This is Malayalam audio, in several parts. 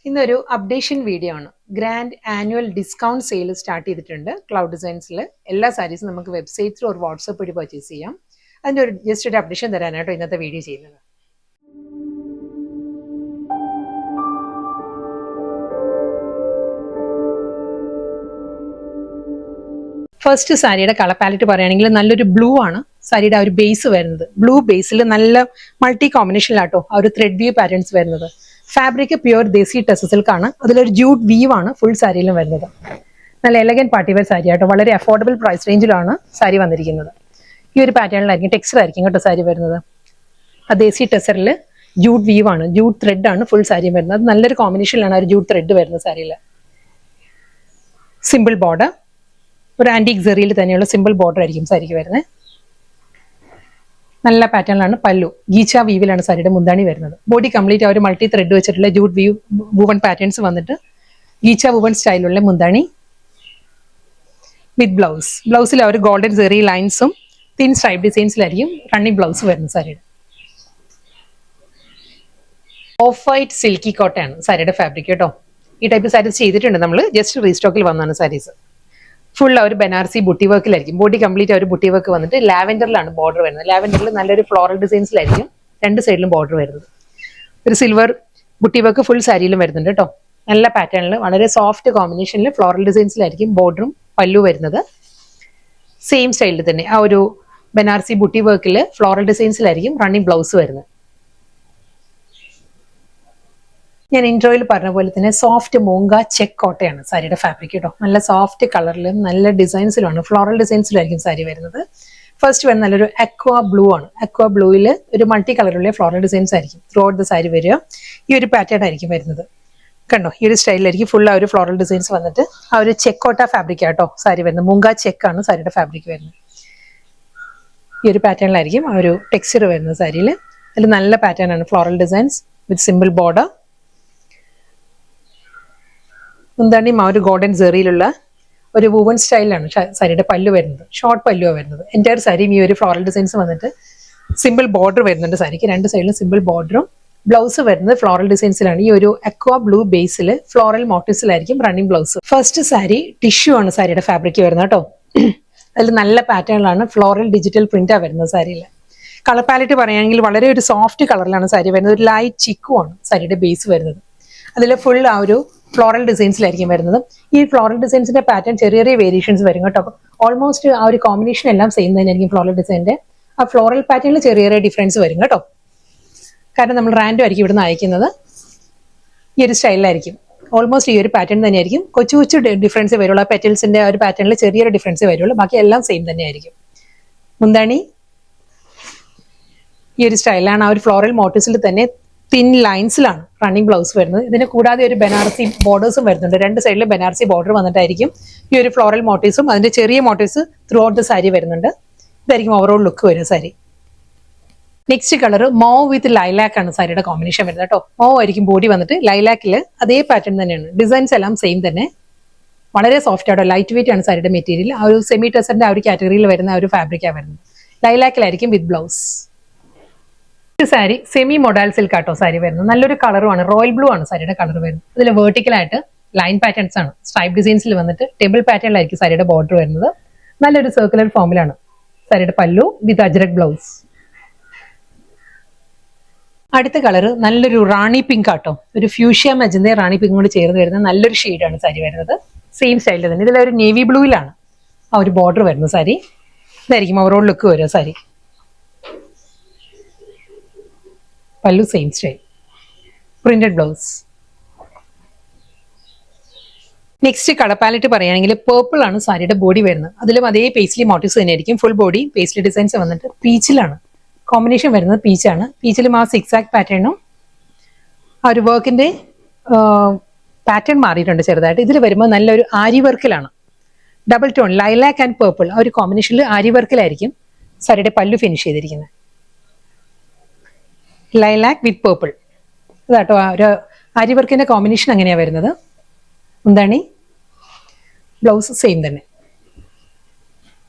ഇന്നൊരു അപ്ഡേഷൻ വീഡിയോ ആണ്. Grand annual discount sale start ചെയ്തിട്ടുണ്ട് ക്ലൗഡ് ഡിസൈൻസിൽ. എല്ലാ സാരീസും നമുക്ക് വെബ്സൈറ്റിൽ ഒരു വാട്സപ്പ് വഴി പർച്ചേസ് ചെയ്യാം. അതിൻ്റെ ഒരു ജസ്റ്റ് ഒരു അപ്ഡേഷൻ തരാനായിട്ടോ ഇന്നത്തെ വീഡിയോ ചെയ്യുന്നത്. ഫസ്റ്റ് സാരിയുടെ കളർ പാലറ്റ് പറയുകയാണെങ്കിൽ നല്ലൊരു ബ്ലൂ ആണ് സാരിയുടെ ആ ഒരു ബേസ് വരുന്നത്. ബ്ലൂ ബേസിൽ നല്ല മൾട്ടി കോമ്പിനേഷനിലാട്ടോ ആ ഒരു ത്രെഡ് വ്യൂ പാറ്റേൺസ് വരുന്നത്. Fabric pure desi tex silk ആണ്. അതിലൊരു ജൂട്ട് വീവ് ആണ് ഫുൾ സാരിയിലും വരുന്നത്. നല്ല എലഗന്റ് പാർട്ടി വെയർ സാരി ആട്ടോ. വളരെ അഫോർഡബിൾ പ്രൈസ് റേഞ്ചിലാണ് സാരി വന്നിരിക്കുന്നത്. ഈ ഒരു പാറ്റേണിലായിരിക്കും ടെക്സ്ചർ ആയിരിക്കും കേട്ടോ സാരി വരുന്നത്. ആ ദേസി ടെക്സ്ചറിൽ ജൂട്ട് വീവ് ആണ്, ജൂട്ട് ത്രെഡ് ആണ് ഫുൾ സാരിയും വരുന്നത്. അത് നല്ലൊരു കോമ്പിനേഷനിലാണ് ആ ഒരു ജൂട്ട് ത്രെഡ് വരുന്നത് സാരിയിൽ. സിമ്പിൾ ബോർഡർ, ഒരു ആന്റിക് സെറിയിൽ തന്നെയുള്ള സിമ്പിൾ ബോർഡർ ആയിരിക്കും സാരിക്ക് വരുന്നത്. നല്ല പാറ്റേണിലാണ് പല്ലു. ഗീച്ച വീവിലാണ് സാരിയുടെ മുന്താണി വരുന്നത്. ബോഡി കംപ്ലീറ്റ് ആ ഒരു മൾട്ടി ത്രെഡ് വെച്ചിട്ടുള്ള ജൂട്ട് വീവ് വുവൺ പാറ്റേൺസ് വന്നിട്ട് ഗീച്ച വുവൺ സ്റ്റൈലുള്ള മുന്താണി വിത്ത് ബ്ലൗസ്. ബ്ലൗസിൽ ആ ഒരു ഗോൾഡൻ സെറി ലൈൻസും തിൻ സ്ട്രൈപ്പ് ഡിസൈൻസിലായിരിക്കും റണ്ണിങ് ബ്ലൗസ് വരുന്നത് സാരിയുടെ. ഓഫ് വൈറ്റ് സിൽക്കി കോട്ടയാണ് സാരിയുടെ ഫാബ്രിക് കേട്ടോ. ഈ ടൈപ്പ് സാരീസ് ചെയ്തിട്ടുണ്ട് നമ്മൾ, ജസ്റ്റ് റീസ്റ്റോക്കിൽ വന്നതാണ് സാരീസ്. ഫുൾ ആ ഒരു ബനാറസി ബുട്ടി വർക്കിലായിരിക്കും. ബോഡി കംപ്ലീറ്റ് ആ ഒരു ബുട്ടി വർക്ക് വന്നിട്ട് ലാവൻഡറിലാണ് ബോർഡർ വരുന്നത്. ലാവൻഡറിൽ നല്ലൊരു ഫ്ലോറൽ ഡിസൈൻസിലായിരിക്കും രണ്ട് സൈഡിലും ബോർഡർ വരുന്നത്. ഒരു സിൽവർ ബുട്ടി വർക്ക് ഫുൾ സാരിയിലും വരുന്നുണ്ട് കേട്ടോ. നല്ല പാറ്റേണിൽ വളരെ സോഫ്റ്റ് കോമ്പിനേഷനിൽ ഫ്ലോറൽ ഡിസൈൻസിലായിരിക്കും ബോർഡറും പല്ലു വരുന്നത്. സെയിം സ്റ്റൈലിൽ തന്നെ ആ ഒരു ബനാറസി ബുട്ടി വർക്കിൽ ഫ്ലോറൽ ഡിസൈൻസിലായിരിക്കും റണ്ണിങ് ബ്ലൗസ് വരുന്നത്. ഞാൻ ഇൻട്രോയിൽ പറഞ്ഞ പോലെ തന്നെ സോഫ്റ്റ് മൂങ്ക ചെക്ക് കോട്ടയാണ് സാരിയുടെ ഫാബ്രിക് കേട്ടോ. നല്ല സോഫ്റ്റ് കളറിലും നല്ല ഡിസൈൻസിലുമാണ്, ഫ്ലോറൽ ഡിസൈൻസിലായിരിക്കും സാരി വരുന്നത്. ഫസ്റ്റ് വരുന്ന നല്ലൊരു അക്വ ബ്ലൂ ആണ്. അക്വ ബ്ലൂവിൽ ഒരു മൾട്ടി കളറിലുള്ള ഫ്ലോറൽ ഡിസൈൻസ് ആയിരിക്കും ത്രൂ ഔട്ട് ദ സാരി വരിക. ഈ ഒരു പാറ്റേൺ ആയിരിക്കും വരുന്നത്. കണ്ടോ, ഈ ഒരു സ്റ്റൈലിലായിരിക്കും ഫുൾ ആ ഒരു ഫ്ലോറൽ ഡിസൈൻസ് വന്നിട്ട് ആ ഒരു ചെക്ക് കോട്ട ഫാബ്രിക് ആട്ടോ സാരി വരുന്നത്. മൂങ്ക ചെക്കാണ് സാരിയുടെ ഫാബ്രിക് വരുന്നത്. ഈ ഒരു പാറ്റേണിലായിരിക്കും ആ ഒരു ടെക്സ്ചർ വരുന്നത് സാരിയിൽ. അതിൽ നല്ല പാറ്റേൺ ആണ്, floral designs with simple border. മുന്താണിയും ആ ഒരു ഗോൾഡൻ സെറിയിലുള്ള ഒരു വുവൺ സ്റ്റൈലാണ് സാരിയുടെ പല്ലു വരുന്നത്. ഷോർട്ട് പല്ലുവാണ് വരുന്നത്. എൻറ്റയർ സാരിയും ഈ ഒരു ഫ്ലോറൽ ഡിസൈൻസ് വന്നിട്ട് സിമ്പിൾ ബോർഡർ വരുന്നുണ്ട് സാരിക്ക്. രണ്ട് സൈഡിലും സിമ്പിൾ ബോർഡറും. ബ്ലൗസ് വരുന്നത് ഫ്ലോറൽ ഡിസൈൻസിലാണ്. ഈ ഒരു അക്വ ബ്ലൂ ബേസിൽ ഫ്ലോറൽ മോട്ടീവ്സിലായിരിക്കും running blouse. First sari tissue ആണ് സാരിയുടെ ഫാബ്രിക് വരുന്നത് കേട്ടോ. അതിൽ നല്ല പാറ്റേണിലാണ് ഫ്ലോറൽ ഡിജിറ്റൽ പ്രിന്റാണ് വരുന്നത് സാരിയിൽ. കളർ പാലറ്റ് പറയുകയാണെങ്കിൽ വളരെ ഒരു സോഫ്റ്റ് കളറിലാണ് സാരി വരുന്നത്. ഒരു ലൈറ്റ് ചിക്കു ആണ് സാരിയുടെ ബേസ് വരുന്നത്. അതിൽ ഫുൾ ആ ഒരു ഫ്ലോറൽ ഡിസൈൻസിലായിരിക്കും വരുന്നത്. ഈ ഫ്ലോറൽ ഡിസൈൻസിന്റെ പാറ്റേൺ ചെറിയ ചെറിയ വേരിയേഷൻസ് വരും കേട്ടോ. ഓൾമോസ്റ്റ് ആ ഒരു കോമ്പിനേഷൻ എല്ലാം സെയിം തന്നെയായിരിക്കും ഫ്ലോറൽ ഡിസൈനിന്റെ. ആ ഫ്ലോറൽ പാറ്റേണിൽ ചെറിയ ചെറിയ ഡിഫറൻസ് വരും കേട്ടോ. കാരണം നമ്മൾ റാൻഡം ആയിരിക്കും ഇവിടുന്ന് അയക്കുന്നത്. ഈ ഒരു സ്റ്റൈലിലായിരിക്കും ഓൾമോസ്റ്റ് ഈ ഒരു പാറ്റേൺ തന്നെയായിരിക്കും. കൊച്ചു കൊച്ചു ഡിഫറൻസ് വരുള്ളൂ. ആ പെറ്റൽസിന്റെ ആ ഒരു പാറ്റേണിൽ ചെറിയൊരു ഡിഫറൻസ് വരുള്ളൂ. ബാക്കി എല്ലാം സെയിം തന്നെയായിരിക്കും. മുന്താണി ഈ ഒരു സ്റ്റൈലാണ്. ആ ഒരു ഫ്ലോറൽ മോട്ടീവ്സിൽ തന്നെ തിൻ ലൈൻസിലാണ് റണ്ണിങ് ബ്ലൗസ് വരുന്നത്. ഇതിന് കൂടാതെ ഒരു ബനാറസി ബോർഡേഴ്സും വരുന്നുണ്ട്. രണ്ട് സൈഡിൽ ബനാറസി ബോർഡർ വന്നിട്ടായിരിക്കും ഈ ഒരു ഫ്ലോറൽ മോട്ടീവ്സും അതിന്റെ ചെറിയ motifs through out the sari വരുന്നുണ്ട്. ഇതായിരിക്കും ഓവറോൾ ലുക്ക് വരും സാരി. നെക്സ്റ്റ് കളർ മോ വിത്ത് ലൈലാക്ക് ആണ് സാരിയുടെ കോമ്പിനേഷൻ വരുന്നത് കേട്ടോ. മോ ആയിരിക്കും ബോഡി വന്നിട്ട്. ലൈലാക്കിൽ അതേ പാറ്റേൺ തന്നെയാണ്. ഡിസൈൻസ് എല്ലാം സെയിം തന്നെ. വളരെ സോഫ്റ്റ് ആട്ടോ. ലൈറ്റ് വെയിറ്റ് ആണ് സാരിയുടെ മെറ്റീരിയൽ. ആ ഒരു സെമി ടെസറിന്റെ ആ ഒരു കാറ്റഗറിയിൽ വരുന്ന ആ ഒരു ഫാബ്രിക്കാണ് വരുന്നത്. ലൈലാക്കിലായിരിക്കും with blouse. Sari semi modal silk ആട്ടോ സാരി വരുന്നത്. നല്ലൊരു കളറുമാണ്. റോയൽ ബ്ലൂ ആണ് സാരിയുടെ കളർ വരുന്നത്. അതിൽ വേർട്ടിക്കലായിട്ട് ലൈൻ പാറ്റേൺസ് ആണ്. സ്ട്രൈപ്പ് ഡിസൈൻസിൽ വന്നിട്ട് ടേബിൾ പാറ്റേണിലായിരിക്കും സാരിയുടെ ബോർഡർ വരുന്നത്. നല്ലൊരു സർക്കുലർ ഫോമിലാണ് സാരിയുടെ പല്ലു വിത്ത് അജ്രക് ബ്ലൗസ്. അടുത്ത കളർ നല്ലൊരു റാണി പിങ്ക് ആട്ടോ. ഒരു ഫ്യൂഷ്യ മജന്ത റാണി പിങ്ക് കൂടി ചേർന്ന് വരുന്ന നല്ലൊരു ഷെയ്ഡാണ് സാരി വരുന്നത്. സെയിം സ്റ്റൈലിൽ തന്നെ. ഇതിലൊരു നേവി ബ്ലൂയിലാണ് ആ ഒരു ബോർഡർ വരുന്നത് സാരി. ഇതായിരിക്കും ഓവറോൾ ലുക്ക് വരും sari. Pallu same style, printed blouse. Next colour palette പറയുകയാണെങ്കിൽ പേർപ്പിൾ ആണ് സാരിയുടെ ബോഡി വരുന്നത്. അതിലും അതേ പേസ്ലി മോട്ടീവ്സ് തന്നെയായിരിക്കും. ഫുൾ ബോഡി പേസ്ലി ഡിസൈൻസ് വന്നിട്ട് പീച്ചിലാണ് കോമ്പിനേഷൻ വരുന്നത്. പീച്ചാണ്. പീച്ചിലും ആ സിക്സാക് പാറ്റേണും ആ ഒരു വർക്കിന്റെ പാറ്റേൺ മാറിയിട്ടുണ്ട് ചെറുതായിട്ട്. ഇതിൽ വരുമ്പോൾ നല്ലൊരു ആരി വർക്കിലാണ്. Double tone lilac and purple ആ ഒരു കോമ്പിനേഷനിൽ ആരി വർക്കിലായിരിക്കും സാരിയുടെ പല്ലു ഫിനിഷ് ചെയ്തിരിക്കുന്നത്. ലൈലാക്ക് വിത്ത് പേർപ്പിൾ ഇതാട്ടോ. ഒരു ആരി വർക്കിന്റെ കോമ്പിനേഷൻ അങ്ങനെയാണ് വരുന്നത്. എന്താണ് ബ്ലൗസ് സെയിം തന്നെ.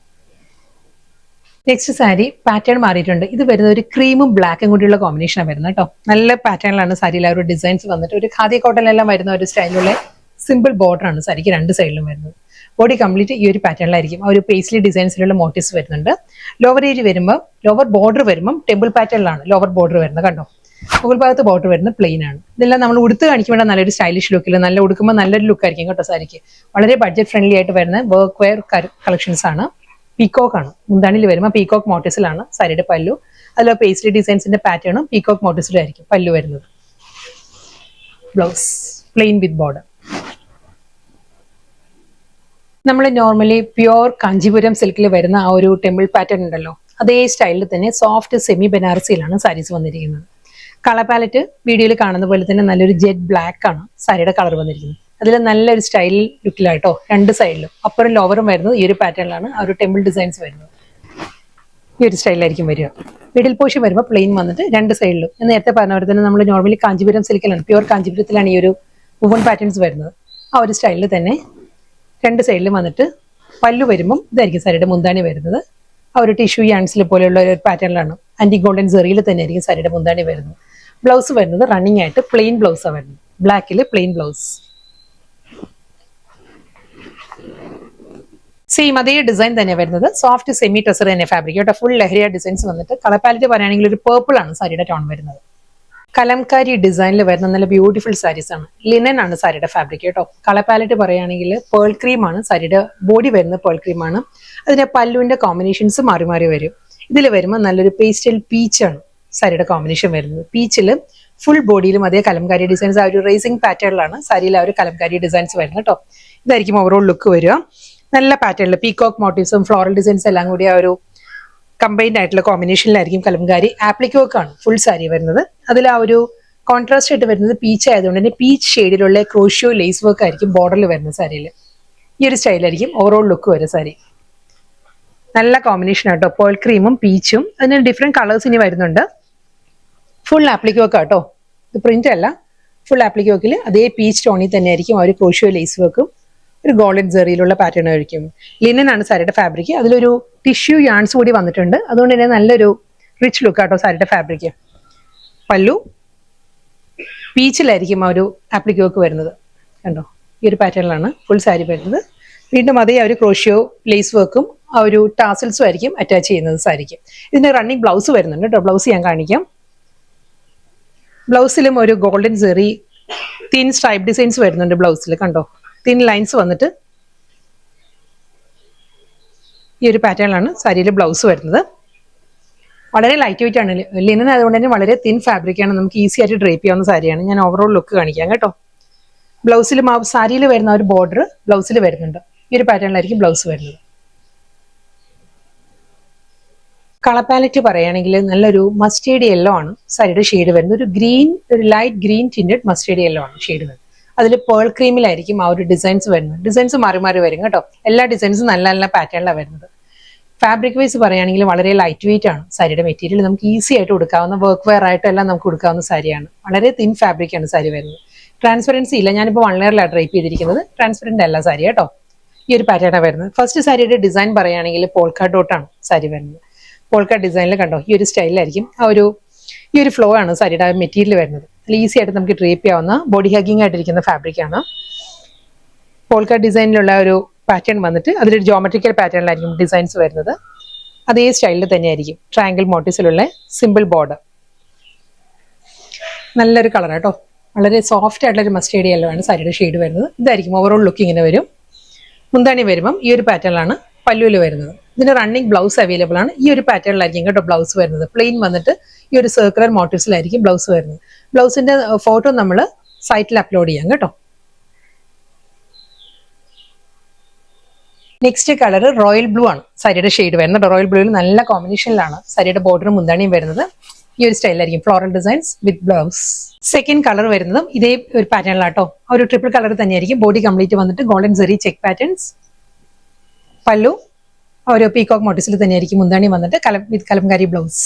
നെക്സ്റ്റ് സാരി പാറ്റേൺ മാറിയിട്ടുണ്ട്. ഇത് വരുന്നത് ഒരു ക്രീമും ബ്ലാക്കും കൂടിയുള്ള കോമ്പിനേഷനാണ് വരുന്നത് കേട്ടോ. നല്ല പാറ്റേണിലാണ് സാരിയിൽ ആ ഒരു ഡിസൈൻസ് വന്നിട്ട് ഒരു ഖാദി കോട്ടണിലെല്ലാം വരുന്ന ഒരു സ്റ്റൈലുള്ള സിമ്പിൾ ബോർഡർ ആണ് സാരിക്ക് രണ്ട് സൈഡിലും വരുന്നത്. ബോഡി കംപ്ലീറ്റ് ഈ ഒരു പാറ്റേണിലായിരിക്കും. ആ ഒരു പേസ്ലി ഡിസൈൻസിലുള്ള മോട്ടീവ്സ് വരുന്നുണ്ട്. ലോവർ ഏരിയ വരുമ്പോൾ ലോവർ ബോർഡർ വരുമ്പോൾ ടെമ്പിൾ പാറ്റേണിലാണ് ലോവർ ബോർഡർ വരുന്നത് കണ്ടോ. മുകൾ ഭാഗത്ത് ബോർഡർ വരുന്നത് പ്ലെയിൻ ആണ്. ഇതെല്ലാം നമ്മൾ ഉടുത്ത് കാണിക്കുമ്പോൾ നല്ലൊരു സ്റ്റൈലിഷ് ലുക്കിൽ നല്ല ഉടുക്കുമ്പോൾ നല്ലൊരു ലുക്ക് ആയിരിക്കും കേട്ടോ സാരിക്ക്. വളരെ ബഡ്ജറ്റ് ഫ്രണ്ട്ലി ആയിട്ട് വരുന്ന വർക്ക് വെയർ കളക്ഷൻസ് ആണ്. പീകോക്ക് ആണ് മുന്താണിയിൽ വരുമ്പോൾ പീകോക്ക് മോട്ടീവ്സിലാണ് സാരിയുടെ പല്ലു. അതിൽ പേസ്ലി ഡിസൈൻസിന്റെ പാറ്റേണും പീകോക്ക് മോട്ടീവ്സിലായിരിക്കും പല്ലു വരുന്നത്. Blouse plain with border. നമ്മൾ നോർമലി പ്യുവർ കാഞ്ചീപുരം സിൽക്കിൽ വരുന്ന ആ ഒരു ടെമ്പിൾ പാറ്റേൺ ഉണ്ടല്ലോ, അതേ സ്റ്റൈലിൽ തന്നെ സോഫ്റ്റ് സെമി ബനാറസിയിലാണ് സാരീസ് വന്നിരിക്കുന്നത്. കളർ പാലറ്റ് വീഡിയോയിൽ കാണുന്ന പോലെ തന്നെ നല്ലൊരു ജെറ്റ് ബ്ലാക്ക് ആണ് സാരിയുടെ കളർ വന്നിരിക്കുന്നത്. അതിൽ നല്ലൊരു സ്റ്റൈൽ ലുക്കിലായിട്ടോ രണ്ട് സൈഡിലും അപ്പറും ലോവറും വരുന്നത് ഈ ഒരു പാറ്റേണിലാണ് ആ ഒരു ടെമ്പിൾ ഡിസൈൻസ് വരുന്നത്. ഈ ഒരു സ്റ്റൈലിലായിരിക്കും വരിക. മിഡിൽ പോർഷൻ വരുമ്പോൾ പ്ലെയിൻ വന്നിട്ട് രണ്ട് സൈഡിലും നേരത്തെ പറഞ്ഞ പോലെ തന്നെ നമ്മൾ നോർമലി കാഞ്ചീപുരം സിൽക്കിലാണ് പ്യുവർ കാഞ്ചീപുരത്തിലാണ് ഈ ഒരു വുവൺ പാറ്റേൺസ് വരുന്നത്. ആ ഒരു സ്റ്റൈലിൽ തന്നെ രണ്ട് സൈഡിലും വന്നിട്ട് പല്ലു വരുമ്പം ഇതായിരിക്കും സാരിയുടെ മുന്താണി വരുന്നത്. ആ ഒരു ടിഷ്യൂ യാൻസിൽ പോലെയുള്ള ഒരു പാറ്റേണിലാണ് ആന്റി ഗോൾഡൻ സെറിയിൽ തന്നെ ആയിരിക്കും സാരിയുടെ മുന്താണി വരുന്നത്. ബ്ലൗസ് വരുന്നത് റണ്ണിങ് ആയിട്ട് പ്ലെയിൻ ബ്ലൗസാണ് വരുന്നത്. ബ്ലാക്കിൽ പ്ലെയിൻ ബ്ലൗസ്. സെയിം അതേ ഡിസൈൻ തന്നെ വരുന്നത്. സോഫ്റ്റ് സെമി ടെസർ തന്നെ ഫാബ്രിക് കേട്ടോ. ഫുൾ ലഹരിയ ഡിസൈൻസ് വന്നിട്ട് കളർ പാലറ്റ് പറയുകയാണെങ്കിൽ ഒരു പേർപ്പിൾ ആണ് സാരിയുടെ ടോൺ വരുന്നത്. കലംകാരി ഡിസൈനിൽ വരുന്ന നല്ല ബ്യൂട്ടിഫുൾ സാരീസ് ആണ്. ലിനൻ ആണ് സാരിയുടെ ഫാബ്രിക് കേട്ടോ. കളർ പാലറ്റ് പറയുകയാണെങ്കിൽ പേൾ ക്രീം ആണ് സാരിയുടെ ബോഡി വരുന്നത്. പേൾ ക്രീം ആണ്. അതിന്റെ പല്ലുവിന്റെ കോമ്പിനേഷൻസ് മാറി മാറി വരും. ഇതിൽ വരുമ്പോൾ നല്ലൊരു പേസ്റ്റൽ പീച്ച് ആണ് സാരിയുടെ കോമ്പിനേഷൻ വരുന്നത്. പീച്ചിൽ ഫുൾ ബോഡിയിലും അതേ കലംകാരി ഡിസൈൻസ് ആ ഒരു റേസിംഗ് പാറ്റേണിലാണ് സാരിയിൽ ആ ഒരു കലംകാരി ഡിസൈൻസ് വരുന്നത് കേട്ടോ. ഇതായിരിക്കും ഓവറോൾ ലുക്ക് വരിക. നല്ല പാറ്റേണിൽ പീകോക്ക് മോട്ടീവ്സും ഫ്ലോറൽ ഡിസൈൻസ് എല്ലാം കൂടി ആ ഒരു കമ്പൈൻഡ് ആയിട്ടുള്ള കോമ്പിനേഷനിലായിരിക്കും കലംകാരി. ആപ്ലിക് വർക്ക് ആണ് ഫുൾ സാരി വരുന്നത്. അതിൽ ആ ഒരു കോൺട്രാസ്റ്റ് ആയിട്ട് വരുന്നത് പീച്ച് ആയതുകൊണ്ട് തന്നെ പീച്ച് ഷെയ്ഡിലുള്ള ക്രോഷ്യോ ലേസ് വർക്ക് ആയിരിക്കും ബോർഡറിൽ വരുന്ന സാരിയിൽ. ഈ ഒരു സ്റ്റൈലായിരിക്കും ഓവറോൾ ലുക്ക് വരും സാരി. നല്ല കോമ്പിനേഷൻ ആട്ടോ. പേൾ ക്രീമും പീച്ചും അതിന് ഡിഫറെന്റ് കളേഴ്സ് ഇനി വരുന്നുണ്ട്. ഫുൾ ആപ്ലിക് വർക്ക് ആട്ടോ. ഇത് പ്രിന്റ് അല്ല, ഫുൾ ആപ്ലിക് വർക്കിൽ അതേ പീച്ച് ടോണിൽ തന്നെ ആയിരിക്കും ആ ഒരു ക്രോഷ്യോ ലേസ് വർക്കും ഒരു ഗോൾഡൻ സെറിയിലുള്ള പാറ്റേൺ ആയിരിക്കും. ലിനൻ ആണ് സാരിയുടെ ഫാബ്രിക്. അതിലൊരു ടിഷ്യൂ യാൺസ് കൂടി വന്നിട്ടുണ്ട്. അതുകൊണ്ട് തന്നെ നല്ലൊരു റിച്ച് ലുക്ക് ആട്ടോ സാരിയുടെ ഫാബ്രിക്. പല്ലു പീച്ചിലായിരിക്കും ആ ഒരു ആപ്ലിക് വർക്ക് വരുന്നത് കണ്ടോ. ഈ ഒരു പാറ്റേണിലാണ് ഫുൾ സാരി വരുന്നത്. വീണ്ടും അതേ ആ ഒരു ക്രോഷ്യോ ലേസ് വർക്കും ആ ഒരു ടാസൽസും ആയിരിക്കും അറ്റാച്ച് ചെയ്യുന്നത് സാരിക്ക്. ഇതിന്റെ റണ്ണിങ് ബ്ലൗസ് വരുന്നുണ്ട് കേട്ടോ. ബ്ലൗസ് ഞാൻ കാണിക്കാം. ബ്ലൗസിലും ഒരു ഗോൾഡൻ സെറി തിൻ സ്ട്രൈപ്പ് ഡിസൈൻസ് വരുന്നുണ്ട് ബ്ലൗസിൽ കണ്ടോ. തിൻ ലൈൻസ് വന്നിട്ട് ഈ ഒരു പാറ്റേണിലാണ് സാരിയിൽ ബ്ലൗസ് വരുന്നത്. വളരെ ലൈറ്റ് വെയിറ്റ് ആണ്. ലിനൻ ആയതുകൊണ്ട് തന്നെ വളരെ തിൻ ഫാബ്രിക് ആണ്. നമുക്ക് ഈസി ആയിട്ട് ഡ്രേപ്പ് ചെയ്യാവുന്ന സാരിയാണ്. ഞാൻ ഓവറോൾ ലുക്ക് കാണിക്കാം കേട്ടോ. ബ്ലൗസിലും ആ സാരിയിൽ വരുന്ന ഒരു ബോർഡർ ബ്ലൗസിൽ വരുന്നുണ്ട്. ഈ ഒരു പാറ്റേണിലായിരിക്കും ബ്ലൗസ് വരുന്നത്. കളർ പാലറ്റ് പറയുകയാണെങ്കിൽ നല്ലൊരു മസ്റ്റേർഡ് യെല്ലോ ആണ് സാരിയുടെ ഷെയ്ഡ് വരുന്നത്. ഒരു ഗ്രീൻ, ഒരു light green tinted mustard yellow ആണ് ഷെയ്ഡ് വരുന്നത്. അതിൽ പേൾ ക്രീമിലായിരിക്കും ആ ഒരു ഡിസൈൻസ് വരുന്നത്. ഡിസൈൻസ് മാറി മാറി വരും കേട്ടോ. എല്ലാ ഡിസൈൻസും നല്ല നല്ല പാറ്റേണിലാണ് വരുന്നത്. ഫാബ്രിക് വൈസ് പറയുകയാണെങ്കിൽ വളരെ ലൈറ്റ് വെയിറ്റ് ആണ് സാരിയുടെ മെറ്റീരിയൽ. നമുക്ക് ഈസി ആയിട്ട് കൊടുക്കാവുന്ന വർക്ക് വെയർ ആയിട്ടെല്ലാം നമുക്ക് കൊടുക്കാവുന്ന സാരിയാണ്. വളരെ തിൻ ഫാബ്രിക് ആണ് സാരി വരുന്നത്. ട്രാൻസ്പെറൻസി ഇല്ല. ഞാനിപ്പോൾ 1 ലെയറിലാണ് ഡ്രൈപ്പ് ചെയ്തിരിക്കുന്നത്. ട്രാൻസ്പെറന്റ് അല്ല സാരി കേട്ടോ. ഈ ഒരു പാറ്റേണാണ് വരുന്നത്. ഫസ്റ്റ് സാരിയുടെ ഡിസൈൻ പറയുകയാണെങ്കിൽ പോൾക്ക ഡോട്ടാണ് സാരി വരുന്നത്. പോൾക്ക ഡിസൈനിൽ കണ്ടോ ഈ ഒരു സ്റ്റൈലിലായിരിക്കും ഈ ഒരു ഫ്ലോ ആണ് സാരിയുടെ മെറ്റീരിയൽ വരുന്നത്. ഈസി ആയിട്ട് നമുക്ക് ഡ്രേപ്പ് ചെയ്യാവുന്ന ബോഡി ഹഗിങ് ആയിട്ടിരിക്കുന്ന ഫാബ്രിക് ആണ്. പോൾക്ക ഡിസൈനിലുള്ള ഒരു പാറ്റേൺ വന്നിട്ട് അതിലൊരു ജോമെട്രിക്കൽ പാറ്റേണിലായിരിക്കും ഡിസൈൻസ് വരുന്നത്. അതേ സ്റ്റൈലിൽ തന്നെയായിരിക്കും ട്രയാങ്കിൾ മോട്ടീവ്സിലുള്ള സിമ്പിൾ ബോർഡർ. നല്ലൊരു കളർ കേട്ടോ. വളരെ സോഫ്റ്റ് ആയിട്ടുള്ള ഒരു മസ്റ്റേർഡ് യെല്ലോ ആണ് സാരിയുടെ ഷെയ്ഡ് വരുന്നത്. ഇതായിരിക്കും ഓവറോൾ ലുക്ക് ഇങ്ങനെ വരും. മുന്താണി വരുമ്പം ഈ ഒരു പാറ്റേണിലാണ് പല്ലുവിൽ വരുന്നത്. ഇതിന് റണ്ണിങ് ബ്ലൗസ് അവൈലബിൾ ആണ്. ഈ ഒരു പാറ്റേണിലായിരിക്കും കേട്ടോ ബ്ലൗസ് വരുന്നത്. പ്ലെയിൻ വന്നിട്ട് ഈ ഒരു സർക്കുലർ മോട്ടീവ്സിലായിരിക്കും ബ്ലൗസ് വരുന്നത്. ബ്ലൗസിന്റെ ഫോട്ടോ നമ്മൾ സൈറ്റിൽ അപ്ലോഡ് ചെയ്യാം കേട്ടോ. നെക്സ്റ്റ് കളർ റോയൽ ബ്ലൂ ആണ് സാരിയുടെ ഷെയ്ഡ് വരുന്നത്. റോയൽ ബ്ലൂവിൽ നല്ല കോമ്പിനേഷനിലാണ് സാരിയുടെ ബോർഡറും മുന്താണിയും വരുന്നത്. ഈ ഒരു സ്റ്റൈലായിരിക്കും floral designs with blouse. Second colour വരുന്നതും ഇതേ ഒരു പാറ്റേണിലാട്ടോ. ഒരു ട്രിപ്പിൾ കളർ തന്നെയായിരിക്കും. ബോഡി കംപ്ലീറ്റ് വന്നിട്ട് golden zari check patterns. Pallu ഒരു പീകോക്ക് മോട്ടീവ്സിൽ തന്നെയായിരിക്കും മുന്താണി വന്നിട്ട് വിത്ത് കലംകാരി ബ്ലൗസ്.